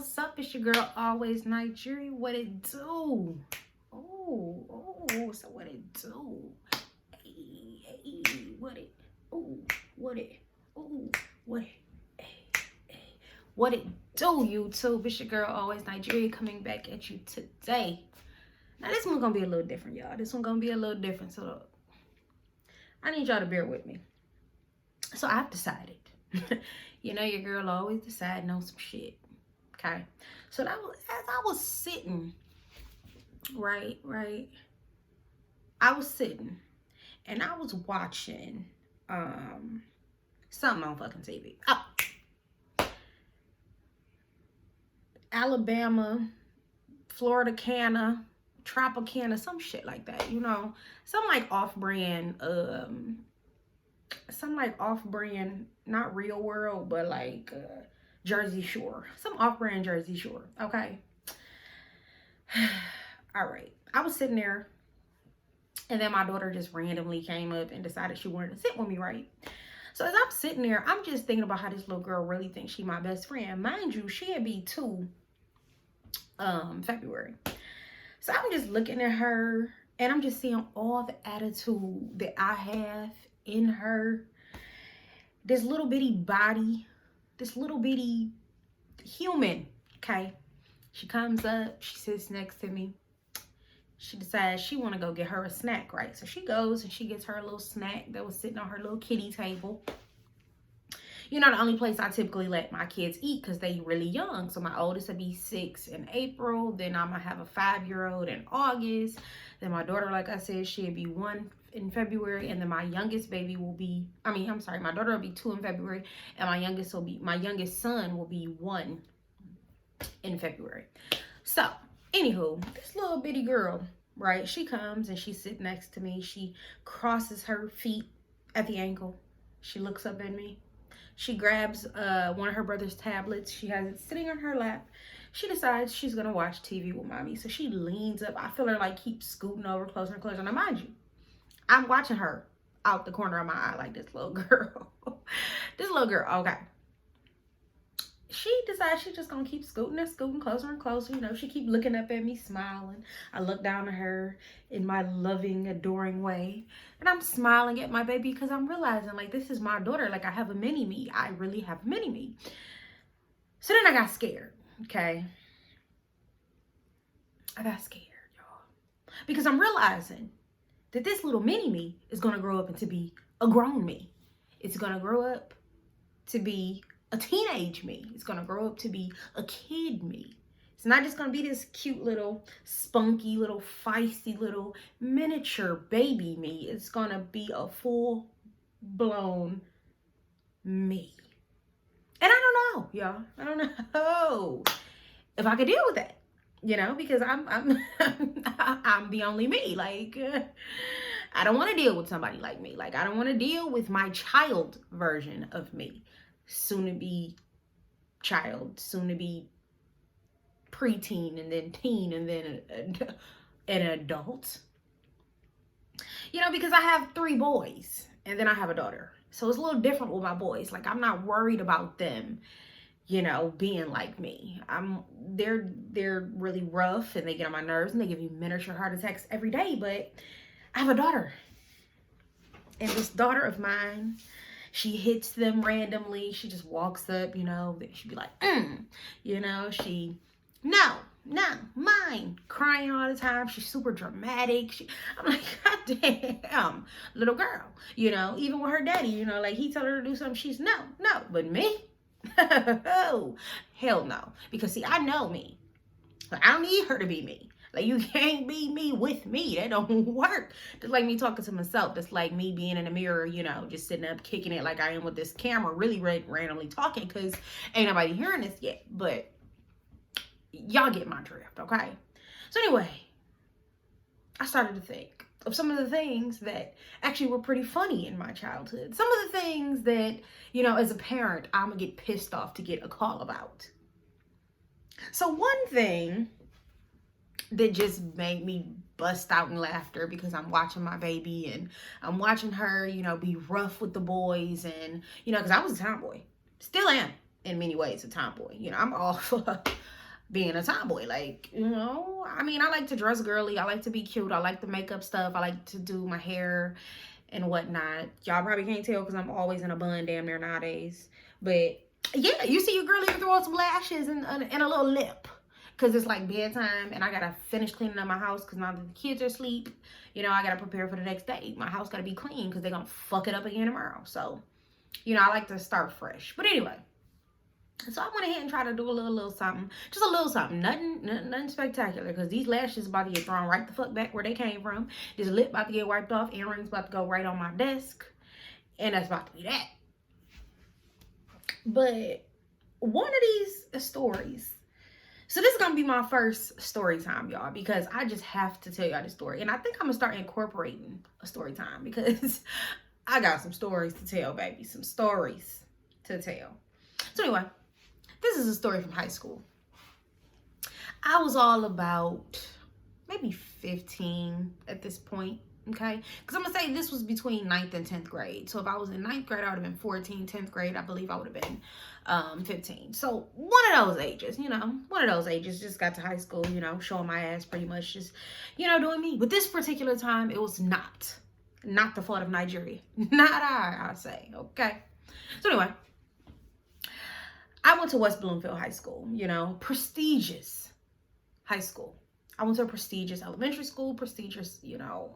what's up? It's your girl, Always Nigeria. What it do? So what it do? Hey, what it? What it? What it? What it do, YouTube? It's your girl, Always Nigeria, coming back at you today. Now, this one's gonna be a little different, y'all. This one's gonna be a little different, so I need y'all to bear with me. So I've decided. You know, your girl always deciding on some shit. Okay. So that was, as I was sitting, right. I was sitting and I was watching something on fucking TV. Oh. Alabama, Florida Canna, Tropicana, some shit like that, you know. Some like off-brand, not Real World, but like Jersey Shore. Some off-brand Jersey Shore, okay? All right. I was sitting there, and then my daughter just randomly came up and decided she wanted to sit with me, right? So as I'm sitting there, I'm just thinking about how this little girl really thinks she my best friend. Mind you, she'll be 2 February. So I'm just looking at her, and I'm just seeing all the attitude that I have in her. This little bitty body, this little bitty human, okay? She comes up, she sits next to me. She decides she want to go get her a snack, right? So she goes and she gets her a little snack that was sitting on her little kitty table. You know, the only place I typically let my kids eat because they really young. So my oldest will be 6 in April. Then I'm going to have a 5-year-old in August. Then my daughter, like I said, she'll be 1 in February. And then my youngest baby will be, my daughter will be 2 in February. And my youngest son will be 1 in February. So, anywho, this little bitty girl, right? She comes and she sits next to me. She crosses her feet at the ankle. She looks up at me. She grabs one of her brother's tablets. She has it sitting on her lap. She decides she's going to watch TV with mommy. So she leans up. I feel her like keep scooting over closer and closer. Now, mind you, I'm watching her out the corner of my eye like this little girl. Okay. She decides she's just going to keep scooting closer and closer. You know, she keep looking up at me, smiling. I look down at her in my loving, adoring way. And I'm smiling at my baby because I'm realizing, like, this is my daughter. Like, I have a mini-me. I really have a mini-me. So then I got scared, okay? I got scared, y'all. Because I'm realizing that this little mini-me is going to grow up into be a grown me. It's going to grow up to be a teenage me. It's going to grow up to be a kid me. It's not just going to be this cute little spunky little feisty little miniature baby me. It's going to be a full blown me. And I don't know, y'all. I don't know if I could deal with that, you know, because I'm the only me. Like, I don't want to deal with somebody like me. Like, I don't want to deal with my child version of me. Soon to be child, soon to be preteen, and then teen, and then an adult. You know, because I have 3 boys and then I have a daughter. So it's a little different with my boys. Like, I'm not worried about them, you know, being like me. They're really rough and they get on my nerves and they give me miniature heart attacks every day. But I have a daughter. And this daughter of mine, she hits them randomly. She just walks up, you know. She'd be like, you know, no, mine. Crying all the time. She's super dramatic. I'm like, God damn, little girl. You know, even with her daddy, you know, like he told her to do something. She's no. But me? Oh, hell no. Because see, I know me. But I don't need her to be me. Like, you can't be me with me. That don't work. Just like me talking to myself. Just like me being in the mirror, you know, just sitting up kicking it like I am with this camera, really randomly talking because ain't nobody hearing this yet. But y'all get my drift, okay? So anyway, I started to think of some of the things that actually were pretty funny in my childhood. Some of the things that, you know, as a parent, I'm going to get pissed off to get a call about. So one thing that just made me bust out in laughter because I'm watching my baby and I'm watching her, you know, be rough with the boys and, you know, because I was a tomboy. Still am in many ways a tomboy. You know, I'm all for being a tomboy. Like, you know, I mean, I like to dress girly. I like to be cute. I like the makeup stuff. I like to do my hair and whatnot. Y'all probably can't tell because I'm always in a bun damn near nowadays. But yeah, you see your girl even throw on some lashes and a little lip. Because it's like bedtime and I got to finish cleaning up my house because now that the kids are asleep, you know, I got to prepare for the next day. My house got to be clean because they're going to fuck it up again tomorrow. So, you know, I like to start fresh. But anyway, so I went ahead and tried to do a little something. Just a little something. Nothing spectacular. Because these lashes about to get thrown right the fuck back where they came from. This lip about to get wiped off. Earrings about to go right on my desk. And that's about to be that. But one of these stories. So this is going to be my first story time, y'all. Because I just have to tell y'all this story. And I think I'm going to start incorporating a story time. Because I got some stories to tell, baby. Some stories to tell. So anyway. This is a story from high school. I was all about maybe 15 at this point, okay? Because I'm going to say this was between 9th and 10th grade. So if I was in 9th grade, I would have been 14. 10th grade, I believe I would have been 15. So one of those ages, you know, one of those ages. Just got to high school, you know, showing my ass pretty much. Just, you know, doing me. But this particular time, it was not the fault of Nigeria. Not I say, okay? So anyway. I went to West Bloomfield High School, you know, prestigious high school. I went to a prestigious elementary school, prestigious, you know,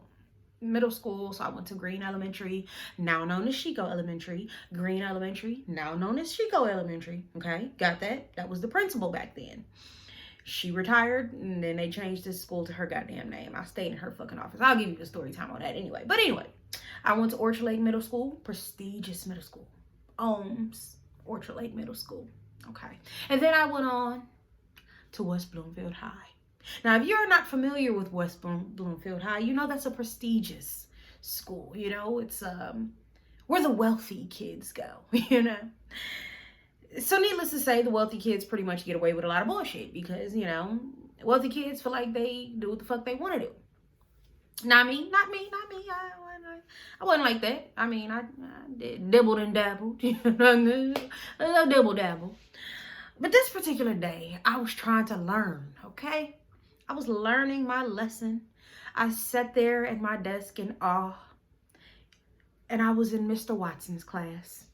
middle school. So I went to Green Elementary, now known as Chico Elementary. Green Elementary, now known as Chico Elementary. Okay, got that? That was the principal back then. She retired, and then they changed this school to her goddamn name. I stayed in her fucking office. I'll give you the story time on that anyway. But anyway, I went to Orchard Lake Middle School, prestigious middle school. Ohms. Orchard Lake Middle School. Okay. And then I went on to West Bloomfield High. Now, if you're not familiar with West Bloomfield High, you know that's a prestigious school. You know, it's where the wealthy kids go, you know. So needless to say, the wealthy kids pretty much get away with a lot of bullshit because, you know, wealthy kids feel like they do what the fuck they want to do. Not me. I wasn't like that. I mean, I did dibbled and dabbled. A little dibble dabble. But this particular day, I was trying to learn, okay? I was learning my lesson. I sat there at my desk in awe. And I was in Mr. Watson's class.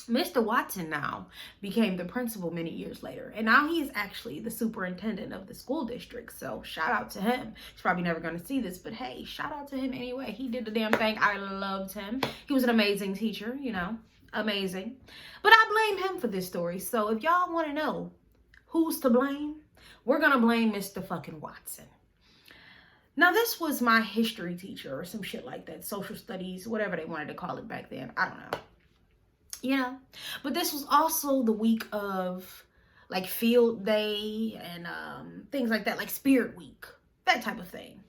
Mr. Watson now became the principal many years later. And now he is actually the superintendent of the school district. So shout out to him. He's probably never going to see this, but hey, shout out to him anyway. He did the damn thing. I loved him. He was an amazing teacher, you know, amazing. But I blame him for this story. So if y'all want to know who's to blame, we're going to blame Mr. fucking Watson. Now, this was my history teacher or some shit like that. Social studies, whatever they wanted to call it back then. I don't know. You know, but this was also the week of like field day and things like that, like Spirit Week, that type of thing.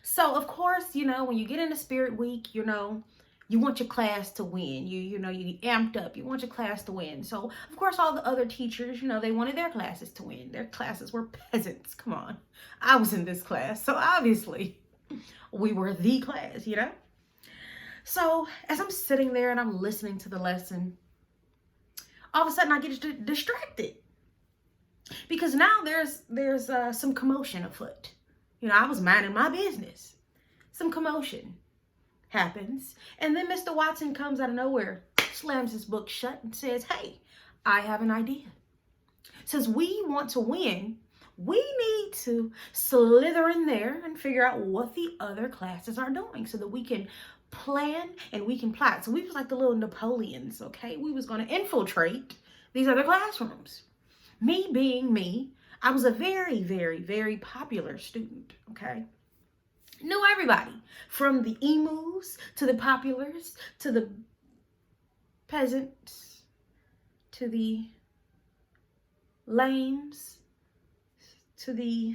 So of course, you know, when you get into Spirit Week, you know, you want your class to win. You know, you amped up. You want your class to win. So of course, all the other teachers, you know, they wanted their classes to win. Their classes were peasants. Come on, I was in this class, so obviously we were the class, you know. So as I'm sitting there and I'm listening to the lesson, all of a sudden I get distracted because now there's some commotion afoot. You know, I was minding my business. Some commotion happens, and then Mr. Watson comes out of nowhere, slams his book shut, and says, "Hey, I have an idea. Since we want to win, we need to slither in there and figure out what the other classes are doing so that we can plan and we can plot." So we was like the little Napoleons, okay? We was going to infiltrate these other classrooms. Me being me, I was a very, very, very popular student, okay? Knew everybody, from the emus to the populars to the peasants to the lames to the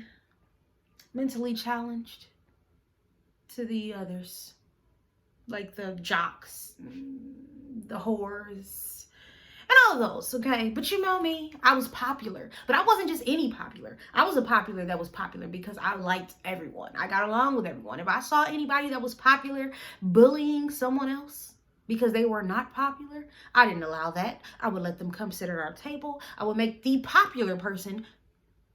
mentally challenged to the others, like the jocks, the whores, and all of those, okay? But you know me, I was popular. But I wasn't just any popular. I was a popular that was popular because I liked everyone. I got along with everyone. If I saw anybody that was popular bullying someone else because they were not popular, I didn't allow that. I would let them come sit at our table. I would make the popular person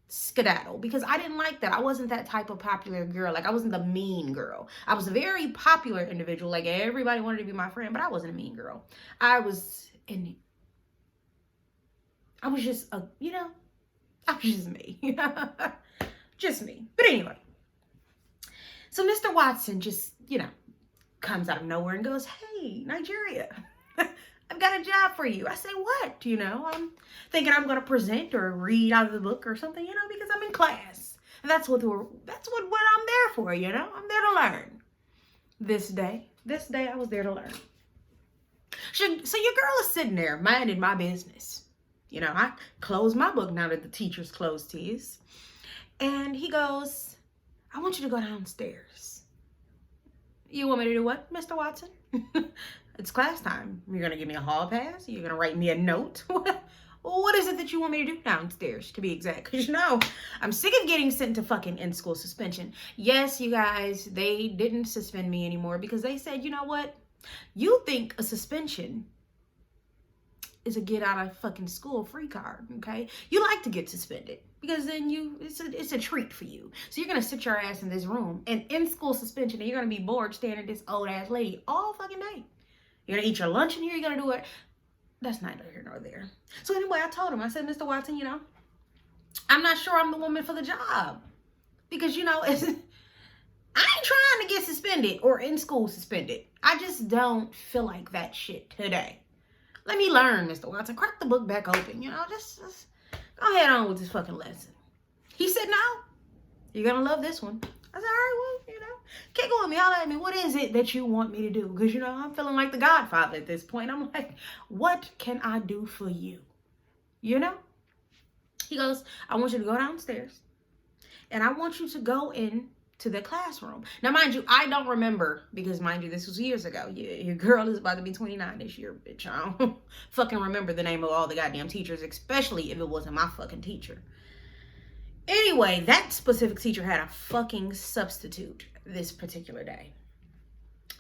skedaddle because I didn't like that. I wasn't that type of popular girl. Like, I wasn't the mean girl. I was a very popular individual. Like, everybody wanted to be my friend, but I wasn't a mean girl. I was just I was just me. Just me. But anyway, so Mr. Watson just, comes out of nowhere and goes, "Hey, Nigeria, I've got a job for you." I say, "What?" I'm thinking I'm going to present or read out of the book or something, because I'm in class. And that's what I'm there for, I'm there to learn. This day I was there to learn. So your girl is sitting there minding my business. I closed my book now that the teacher's closed his. And he goes, "I want you to go downstairs." "You want me to do what, Mr. Watson?" "It's class time. You're going to give me a hall pass? You're going to write me a note? What is it that you want me to do downstairs, to be exact?" Because, I'm sick of getting sent to fucking in-school suspension. Yes, you guys, they didn't suspend me anymore because they said, "You know what? You think a suspension is a get out of fucking school free card, okay? You like to get suspended because then it's a treat for you. So you're gonna sit your ass in this room and in school suspension, and you're gonna be bored staring at this old ass lady all fucking day. You're gonna eat your lunch in here. You're gonna do it." That's neither here nor there. So anyway, I told him, I said, "Mr. Watson, I'm not sure I'm the woman for the job because I ain't trying to get suspended or in school suspended. I just don't feel like that shit today. Let me learn, Mr. Watson. Crack the book back open, just go ahead on with this fucking lesson." He said, "No, you're going to love this one." I said, "All right, well, can't go with me. Holler at me. What is it that you want me to do?" Because, I'm feeling like the Godfather at this point. I'm like, what can I do for you? He goes, "I want you to go downstairs and I want you to go in to the classroom." Now, mind you, I don't remember because, mind you, this was years ago. Your girl is about to be 29 this year, bitch. I don't fucking remember the name of all the goddamn teachers, especially if it wasn't my fucking teacher. Anyway, that specific teacher had a fucking substitute this particular day.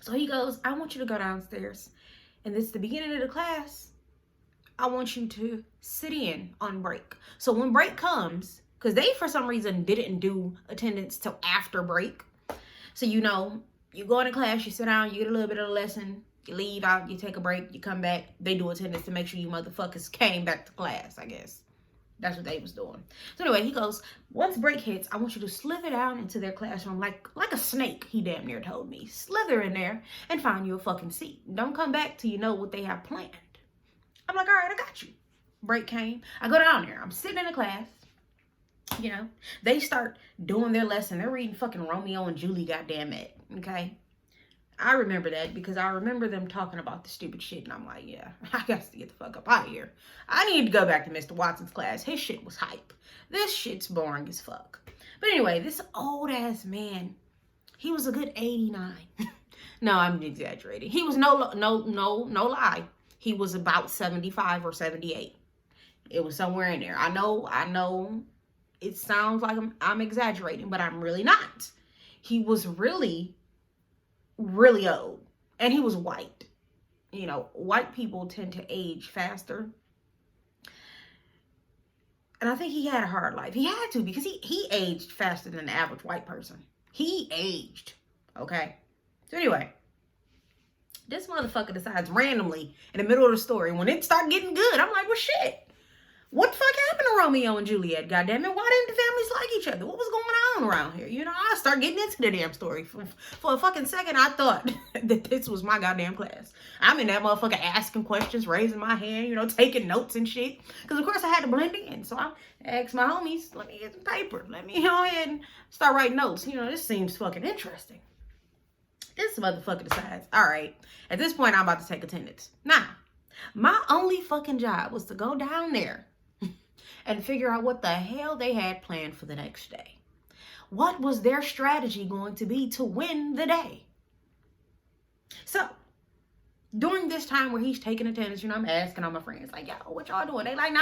So he goes, "I want you to go downstairs, and this is the beginning of the class. I want you to sit in on break. So when break comes," because they, for some reason, didn't do attendance till after break. So, you go into class, you sit down, you get a little bit of a lesson, you leave out, you take a break, you come back. They do attendance to make sure you motherfuckers came back to class, I guess. That's what they was doing. So anyway, he goes, "Once break hits, I want you to slither down into their classroom like a snake," he damn near told me. "Slither in there and find you a fucking seat. Don't come back till you know what they have planned." I'm like, "All right, I got you." Break came. I go down there. I'm sitting in the class. They start doing their lesson. They're reading fucking Romeo and Julie, goddamn it. Okay. I remember that because I remember them talking about the stupid shit. And I'm like, yeah, I got to get the fuck up out of here. I need to go back to Mr. Watson's class. His shit was hype. This shit's boring as fuck. But anyway, this old ass man, he was a good 89. No, I'm exaggerating. He was no lie. He was about 75 or 78. It was somewhere in there. I know it sounds like I'm exaggerating, but I'm really not. He was really, really old. And he was white. White people tend to age faster. And I think he had a hard life. He had to because he aged faster than the average white person. He aged. Okay? So anyway, this motherfucker decides randomly in the middle of the story, when it started getting good, I'm like, well, shit. What the fuck happened to Romeo and Juliet, goddammit? Why didn't the families like each other? What was going on around here? I start getting into the damn story. For a fucking second, I thought that this was my goddamn class. I'm in that motherfucker asking questions, raising my hand, taking notes and shit. Because, of course, I had to blend in. So I asked my homies, let me get some paper. Let me go ahead and start writing notes. This seems fucking interesting. This motherfucker decides, all right, at this point, I'm about to take attendance. Now, my only fucking job was to go down there and figure out what the hell they had planned for the next day. What was their strategy going to be to win the day? So, During this time where he's taking attendance, I'm asking all my friends, like, yo, what y'all doing? They like,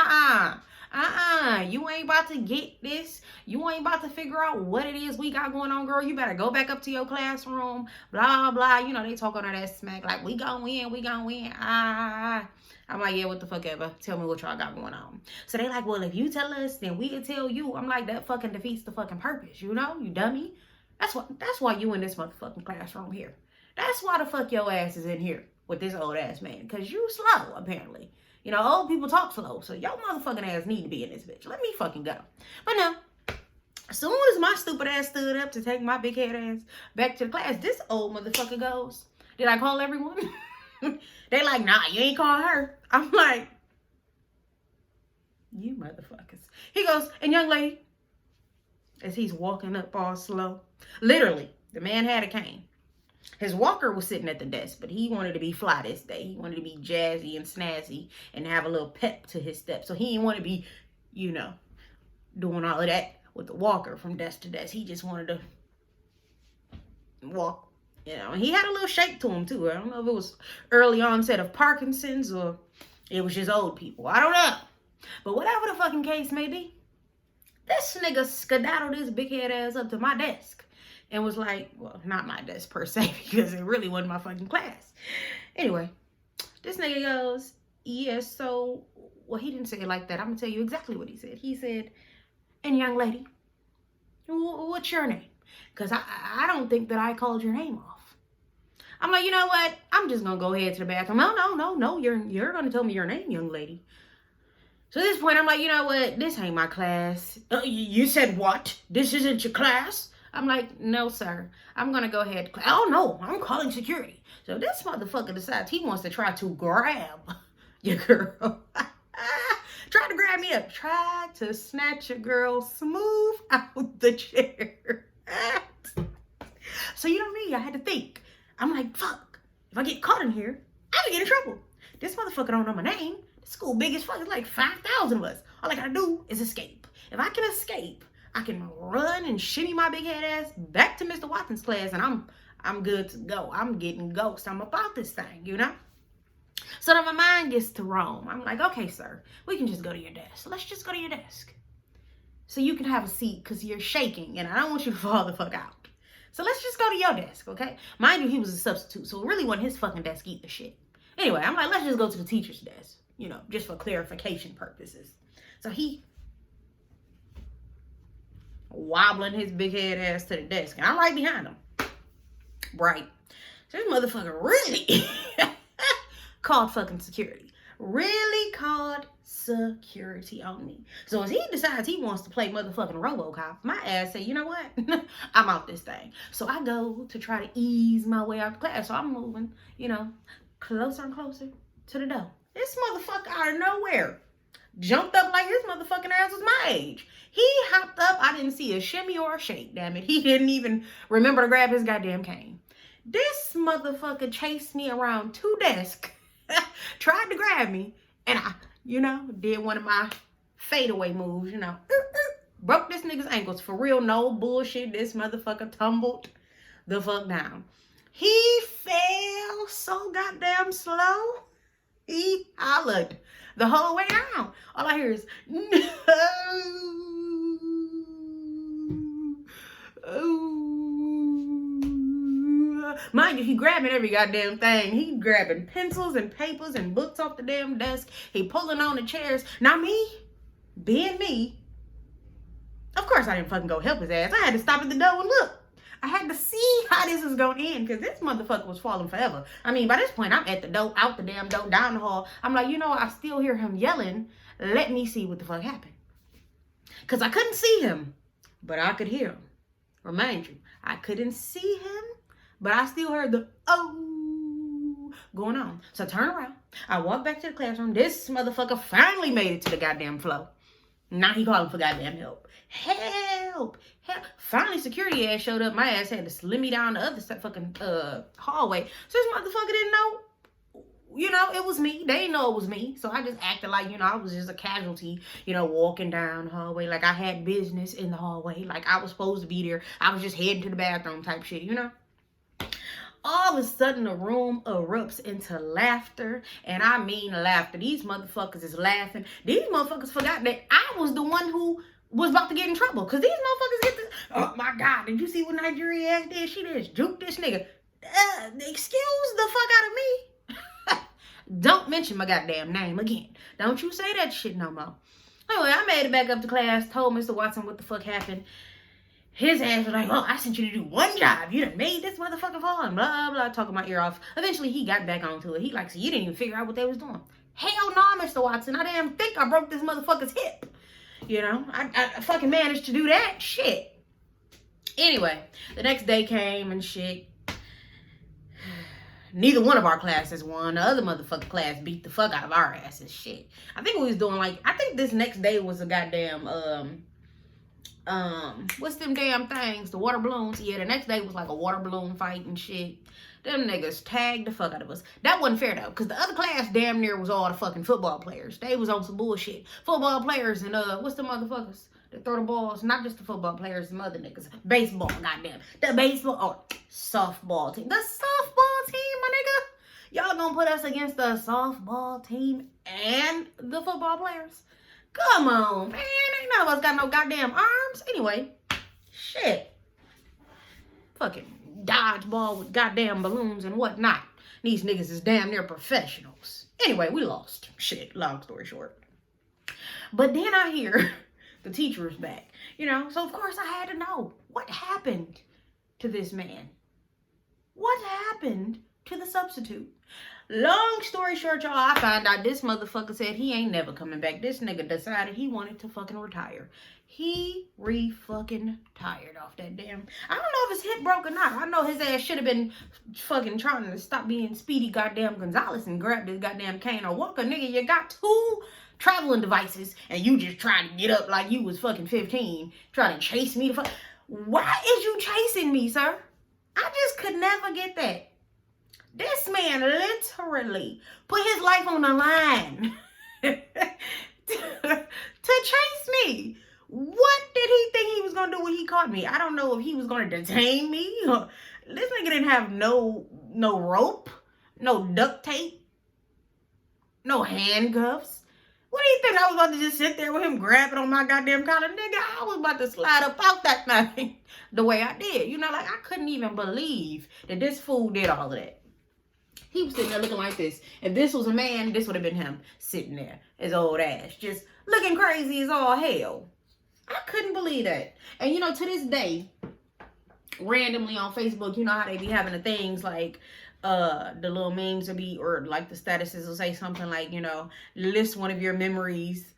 you ain't about to get this. You ain't about to figure out what it is we got going on, girl. You better go back up to your classroom, blah, blah. They talk on that smack, like, we gonna win. I'm like, yeah, what the fuck ever. Tell me what y'all got going on. So they like, well, if you tell us, then we can tell you. I'm like, that fucking defeats the fucking purpose, you dummy. That's why you in this motherfucking classroom here. That's why the fuck your ass is in here with this old ass man, because you slow, apparently. Old people talk slow, so your motherfucking ass need to be in this bitch. Let me fucking go. But no, as soon as my stupid ass stood up to take my big head ass back to the class, this old motherfucker goes, did I call everyone? They like, nah, you ain't call her. I'm like, you motherfuckers. He goes, and young lady, as he's walking up all slow, literally, the man had a cane. His walker was sitting at the desk, but he wanted to be fly this day. He wanted to be jazzy and snazzy and have a little pep to his step. So he didn't want to be, doing all of that with the walker from desk to desk. He just wanted to walk, And he had a little shake to him, too. I don't know if it was early onset of Parkinson's or it was just old people. I don't know. But whatever the fucking case may be, this nigga skedaddled his big head ass up to my desk. And was like, well, not my desk per se, because it really wasn't my fucking class. Anyway, this nigga goes, yeah, so, well, he didn't say it like that. I'm going to tell you exactly what he said. He said, and young lady, what's your name? Because I don't think that I called your name off. I'm like, you know what? I'm just going to go ahead to the bathroom. No. You're going to tell me your name, young lady. So at this point, I'm like, you know what? This ain't my class. You said what? This isn't your class? I'm like, no, sir. I'm going to go ahead. Oh, no. I'm calling security. So this motherfucker decides he wants to try to grab your girl. Try to grab me up. Try to snatch your girl smooth out the chair. So you know me. I had to think. I'm like, fuck. If I get caught in here, I can get in trouble. This motherfucker don't know my name. The school big as fuck. It's like 5,000 of us. All I got to do is escape. If I can escape, I can run and shimmy my big head ass back to Mr. Watson's class, and I'm good to go. I'm getting ghost. I'm about this thing, So then my mind gets to roam. I'm like, okay, sir, we can just go to your desk. Let's just go to your desk. So you can have a seat because you're shaking, and I don't want you to fall the fuck out. So let's just go to your desk, okay? Mind you, he was a substitute, so it really wasn't his fucking desk either shit. Anyway, I'm like, let's just go to the teacher's desk, just for clarification purposes. So he wobbling his big head ass to the desk, and I'm right behind him. Right. So this motherfucker really called fucking security. Really called security on me. So as he decides he wants to play motherfucking RoboCop, my ass said, you know what? I'm out this thing. So I go to try to ease my way out the class. So I'm moving, closer and closer to the door. This motherfucker out of nowhere jumped up like his motherfucking ass was my age. He hopped up. I didn't see a shimmy or a shake, damn it. He didn't even remember to grab his goddamn cane. This motherfucker chased me around 2 desks, tried to grab me, and I, did one of my fadeaway moves, broke this nigga's ankles. For real, no bullshit. This motherfucker tumbled the fuck down. He fell so goddamn slow. He hollered the whole way down. All I hear is, no. Mind you, he grabbing every goddamn thing. He grabbing pencils and papers and books off the damn desk. He pulling on the chairs. Now me, being me, of course I didn't fucking go help his ass. I had to stop at the door and look. I had to see how this was going to end because this motherfucker was falling forever. I mean, by this point, I'm at the door, out the damn door, down the hall. I'm like, I still hear him yelling. Let me see what the fuck happened. Because I couldn't see him, but I could hear him. Remind you, I couldn't see him, but I still heard the oh going on. So I turn around. I walk back to the classroom. This motherfucker finally made it to the goddamn floor. Now he calling for goddamn help. Help! Finally, security ass showed up. My ass had to slim me down the other fucking hallway. So this motherfucker didn't know, it was me. They didn't know it was me. So I just acted like, I was just a casualty, walking down the hallway. Like I had business in the hallway. Like I was supposed to be there. I was just heading to the bathroom type shit, All of a sudden, the room erupts into laughter, and I mean laughter. These motherfuckers is laughing. These motherfuckers forgot that I was the one who was about to get in trouble, because these motherfuckers get this. Oh my God, did you see what Nigeria ass did? She just juked this nigga. Excuse the fuck out of me. Don't mention my goddamn name again. Don't you say that shit no more. Anyway, I made it back up to class, told Mr. Watson what the fuck happened. His ass was like, oh, I sent you to do one job. You done made this motherfucker fall, and blah, blah, talking my ear off. Eventually, he got back onto it. He like, so you didn't even figure out what they was doing. Hell no, Mr. Watson. I didn't think I broke this motherfucker's hip. You know, I fucking managed to do that shit. Anyway, the next day came and shit. Neither one of our classes won. The other motherfucking class beat the fuck out of our asses. Shit. I think we was doing like, I think this next day was a goddamn, what's them damn things? The water balloons. Yeah, the next day was like a water balloon fight and shit. Them niggas tagged the fuck out of us. That wasn't fair though, because the other class damn near was all the fucking football players. They was on some bullshit. Football players and what's the motherfuckers that throw the balls? Not just the football players, some other niggas. Baseball, goddamn. The baseball, softball team. The softball team, my nigga. Y'all gonna put us against the softball team and the football players? Come on, man. Ain't none of us got no goddamn arms. Anyway, shit. Fucking dodgeball with goddamn balloons and whatnot. These niggas is damn near professionals. Anyway, we lost. Shit, long story short. But then I hear the teacher is back. You know, so of course I had to know what happened to this man. What happened to the substitute? Long story short, y'all, I found out this motherfucker said he ain't never coming back. This nigga decided he wanted to fucking retire. He fucking tired off that damn. I don't know if his hip broke or not. I know his ass should have been fucking trying to stop being Speedy goddamn Gonzalez and grab this goddamn cane or walker. Nigga, you got 2 traveling devices and you just trying to get up like you was fucking 15, trying to chase me the fuck. Why is you chasing me, sir? I just could never get that. This man literally put his life on the line to chase me. What did he think he was going to do when he caught me? I don't know if he was going to detain me. This nigga didn't have no rope, no duct tape, no handcuffs. What do you think? I was about to just sit there with him grabbing on my goddamn collar? Nigga, I was about to slide up out that thing the way I did. You know, like I couldn't even believe that this fool did all of that. He was sitting there looking like this. If this was a man, this would have been him sitting there, his old ass, just looking crazy as all hell. I couldn't believe that. And you know, to this day, randomly on Facebook, you know how they be having the things like the little memes will be, or like the statuses will say something like, you know, list one of your memories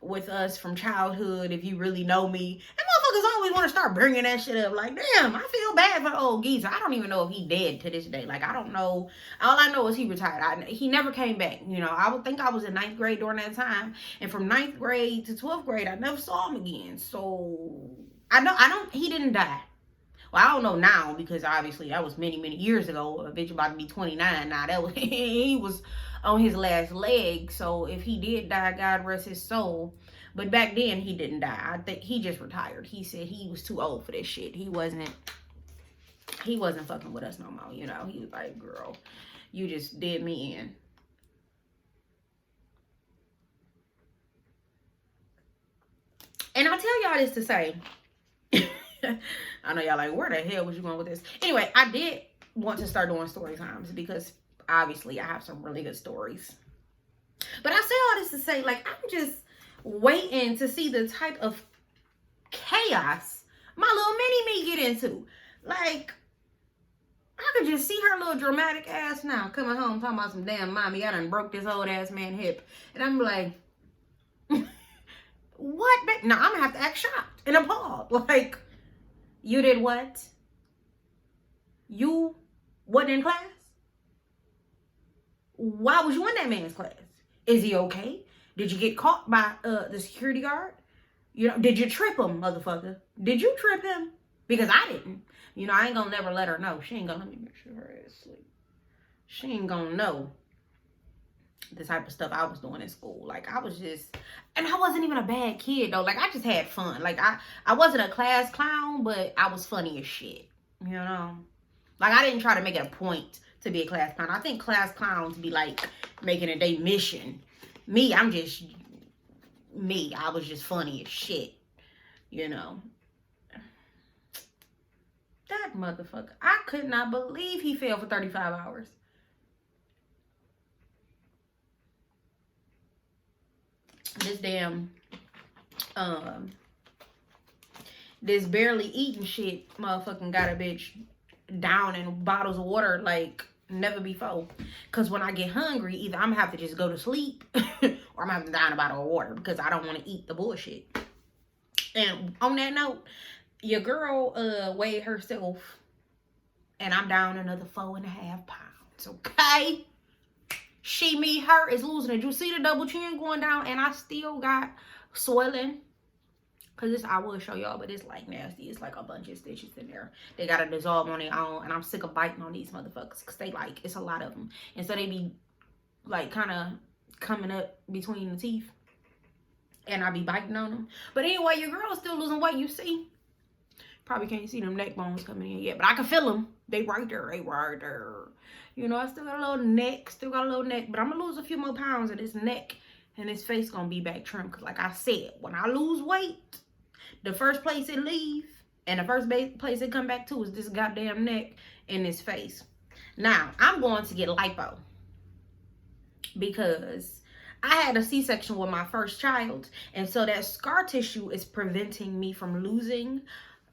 with us from childhood if you really know me. And motherfuckers always want to start bringing that shit up. Like, damn, I feel bad for the old geezer. I don't even know if he dead to this day. Like, I don't know. All I know is he retired. He never came back. You know, I would think I was in 9th grade during that time. And from 9th grade to 12th grade, I never saw him again. So, he didn't die. Well, I don't know now, because obviously that was many, many years ago. A bitch about to be 29 now. That was, he was on his last leg. So if he did die, God rest his soul. But back then he didn't die. I think he just retired. He said he was too old for this shit. He wasn't fucking with us no more. You know, he was like, girl, you just did me in. And I'll tell y'all this to say, I know y'all like, where the hell was you going with this? Anyway, I did want to start doing story times because obviously I have some really good stories. But I say all this to say, like, I'm just waiting to see the type of chaos my little mini-me get into. Like, I could just see her little dramatic ass now coming home talking about some damn mommy, I done broke this old ass man hip. And I'm like, what? Now I'm gonna have to act shocked and appalled. Like, you did what? You wasn't in class? Why was you in that man's class? Is he okay? Did you get caught by the security guard? You know, did you trip him, motherfucker? Did you trip him? Because I didn't. You know, I ain't gonna never let her know. She ain't gonna let me make sure her ass sleep. She ain't gonna know the type of stuff I was doing in school. Like, I was just, and I wasn't even a bad kid though. Like, I just had fun. Like, I wasn't a class clown, but I was funny as shit, you know. Like, I didn't try to make it a point to be a class clown. I think class clowns be like making it their mission. Me, I'm just me. I was just funny as shit, you know. That motherfucker. I could not believe he failed for 35 hours. This damn, this barely eating shit motherfucking got a bitch down in bottles of water like never before. Because when I get hungry, either I'm gonna have to just go to sleep or I'm gonna have to die in a bottle of water because I don't want to eat the bullshit. And on that note, your girl weighed herself and I'm down another 4.5 pounds. Okay? She, me, her is losing it. You see the double chin going down and I still got swelling. Because this, I will show y'all, but it's like nasty. It's like a bunch of stitches in there. They got to dissolve on their own. And I'm sick of biting on these motherfuckers. Because they like, it's a lot of them. And so they be like kind of coming up between the teeth. And I be biting on them. But anyway, your girl's still losing weight, you see. Probably can't see them neck bones coming in yet. But I can feel them. They right there. They right there. You know, I still got a little neck. Still got a little neck. But I'm going to lose a few more pounds of this neck. And this face going to be back trim. Because like I said, when I lose weight, the first place it leave and the first place it come back to is this goddamn neck and this face. Now, I'm going to get lipo. Because I had a C-section with my first child. And so that scar tissue is preventing me from losing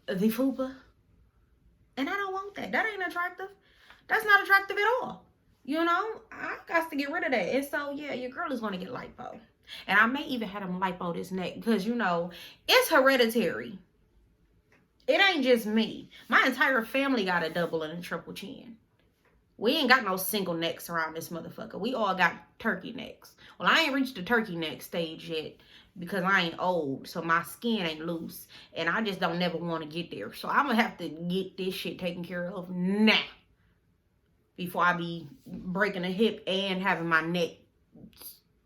the fupa. And I don't want that. That ain't attractive. That's not attractive at all. You know, I got to get rid of that. And so, yeah, your girl is going to get lipo. And I may even have them lipo this neck because, you know, it's hereditary. It ain't just me. My entire family got a double and a triple chin. We ain't got no single necks around this motherfucker. We all got turkey necks. Well, I ain't reached the turkey neck stage yet because I ain't old. So my skin ain't loose. And I just don't never want to get there. So I'm going to have to get this shit taken care of now. Before I be breaking a hip and having my neck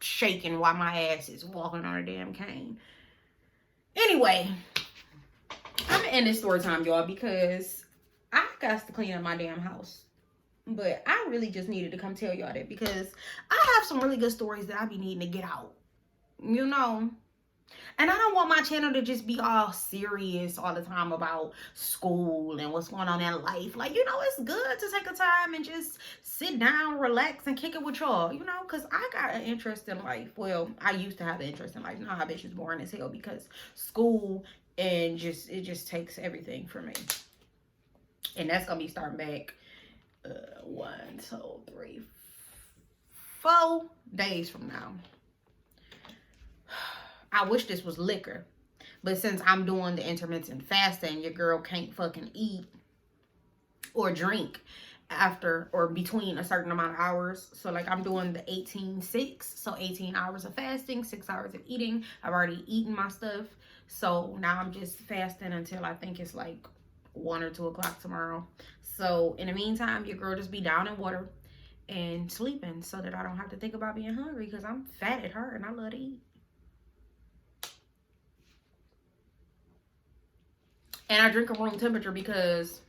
shaking while my ass is walking on a damn cane. Anyway, I'm gonna end this story time, y'all, because I got to clean up my damn house. But I really just needed to come tell y'all that because I have some really good stories that I be needing to get out. You know? And I don't want my channel to just be all serious all the time about school and what's going on in life. Like, you know, it's good to take a time and just sit down, relax, and kick it with y'all. You know, because I got an interest in life. Well, I used to have an interest in life. Now I bet it's boring as hell because school and it just takes everything from me. And that's going to be starting back 1, 2, 3, 4 days from now. I wish this was liquor. But since I'm doing the intermittent fasting, your girl can't fucking eat or drink after or between a certain amount of hours. So like I'm doing the 18-6. So 18 hours of fasting, 6 hours of eating. I've already eaten my stuff. So now I'm just fasting until I think it's like 1 or 2 o'clock tomorrow. So in the meantime, your girl just be down in water and sleeping so that I don't have to think about being hungry because I'm fat at heart and I love to eat. And I drink a room temperature because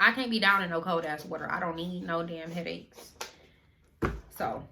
I can't be down in no cold ass water. I don't need no damn headaches. So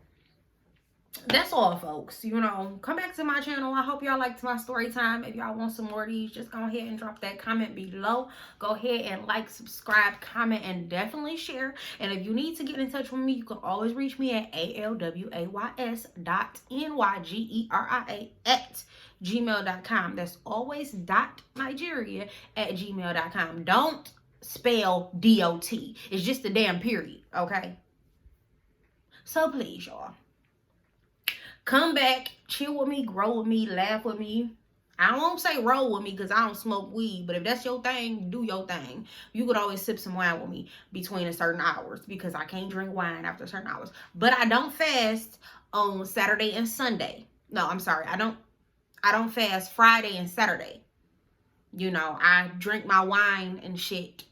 that's all, folks. You know, come back to my channel. I hope y'all liked my story time. If y'all want some more of these, just go ahead and drop that comment below. Go ahead and like, subscribe, comment, and definitely share. And if you need to get in touch with me, you can always reach me at always.nygeria@gmail.com. That's always.nigeria@gmail.com. Don't spell D-O-T. It's just a damn period, okay? So please, y'all, come back, chill with me, grow with me, laugh with me. I won't say roll with me because I don't smoke weed, but if that's your thing, do your thing. You could always sip some wine with me between a certain hours because I can't drink wine after certain hours. But I don't fast on Saturday and Sunday. No, I'm sorry. I don't fast Friday and Saturday. You know, I drink my wine and shit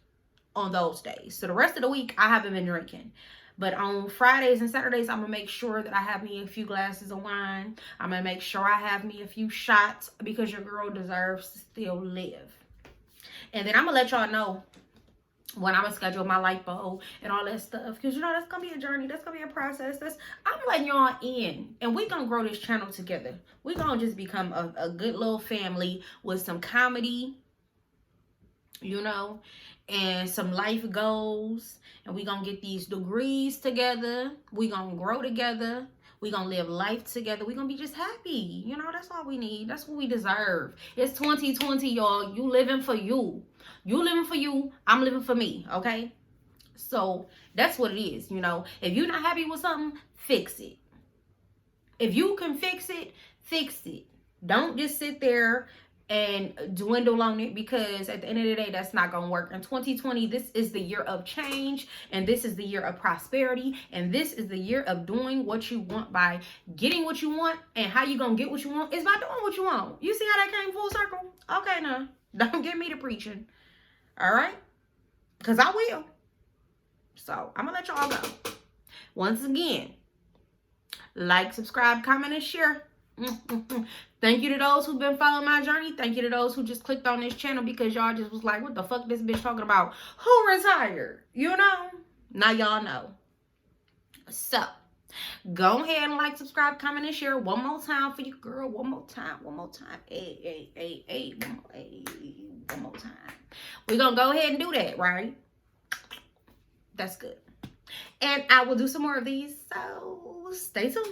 on those days. So the rest of the week, I haven't been drinking. But on Fridays and Saturdays, I'm going to make sure that I have me a few glasses of wine. I'm going to make sure I have me a few shots because your girl deserves to still live. And then I'm going to let y'all know when I'm gonna schedule my lipo and all that stuff, because you know that's gonna be a journey, that's gonna be a process. I'm letting y'all in, and we gonna grow this channel together. We gonna just become a good little family with some comedy, you know, and some life goals, and we gonna get these degrees together. We gonna grow together. We gonna live life together. We gonna be just happy. You know, that's all we need. That's what we deserve. It's 2020, y'all. You living for you. You living for you. I'm living for me. Okay. So that's what it is. You know, if you're not happy with something, fix it. If you can fix it, fix it. Don't just sit there and dwindle on it, because at the end of the day, that's not gonna work. In 2020, this is the year of change, and this is the year of prosperity, and this is the year of doing what you want by getting what you want. And how you gonna get what you want is by doing what you want. You see how that came full circle? Okay, now don't get me to preaching, all right? Because I will. So I'm gonna let y'all go. Once again, like, subscribe, comment, and share. Thank you to those who've been following my journey. Thank you to those who just clicked on this channel because y'all just was like, what the fuck this bitch talking about? Who retired? You know? Now y'all know. So, go ahead and like, subscribe, comment, and share one more time for you, girl. One more time. One more time. Hey. One more time. We're going to go ahead and do that, right? That's good. And I will do some more of these. So, stay tuned.